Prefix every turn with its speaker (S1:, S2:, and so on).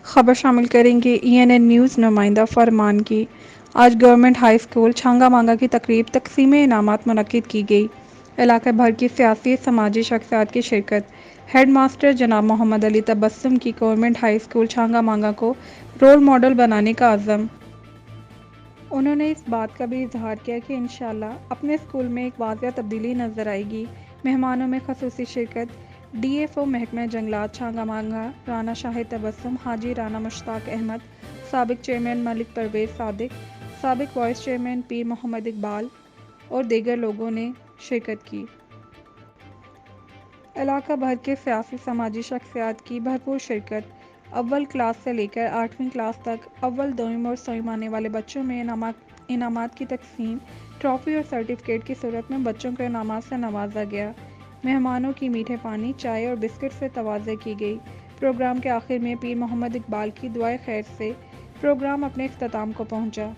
S1: خبر شامل کریں گے ENN نیوز نمائندہ فرمان کی۔ آج گورنمنٹ ہائی اسکول چھانگا مانگا کی تقریب تقسیم انعامات منعقد کی گئی۔ علاقہ بھر کی سیاسی سماجی شخصیات کی شرکت۔ ہیڈ ماسٹر جناب محمد علی تبسم کی گورنمنٹ ہائی اسکول چھانگا مانگا کو رول ماڈل بنانے کا عزم۔ انہوں نے اس بات کا بھی اظہار کیا کہ انشاءاللہ اپنے اسکول میں ایک واضح تبدیلی نظر آئے گی۔ مہمانوں میں خصوصی شرکت DFO محکمہ جنگلات چھانگا مانگا رانا شاہد تبسم، حاجی رانا مشتاق احمد، سابق چیئرمین ملک پرویز صادق، سابق وائس چیئرمین پیر محمد اقبال اور دیگر لوگوں نے شرکت کی۔ علاقہ بھر کے سیاسی سماجی شخصیات کی بھرپور شرکت۔ اول کلاس سے لے کر 8ویں کلاس تک اول، دوئم اور سوئم آنے والے بچوں میں انعامات کی تقسیم، ٹرافی اور سرٹیفکیٹ کی صورت میں بچوں کو انعامات سے نوازا گیا۔ مہمانوں کی میٹھے پانی، چائے اور بسکٹ سے تواضع کی گئی۔ پروگرام کے آخر میں پیر محمد اقبال کی دعائے خیر سے پروگرام اپنے اختتام کو پہنچا۔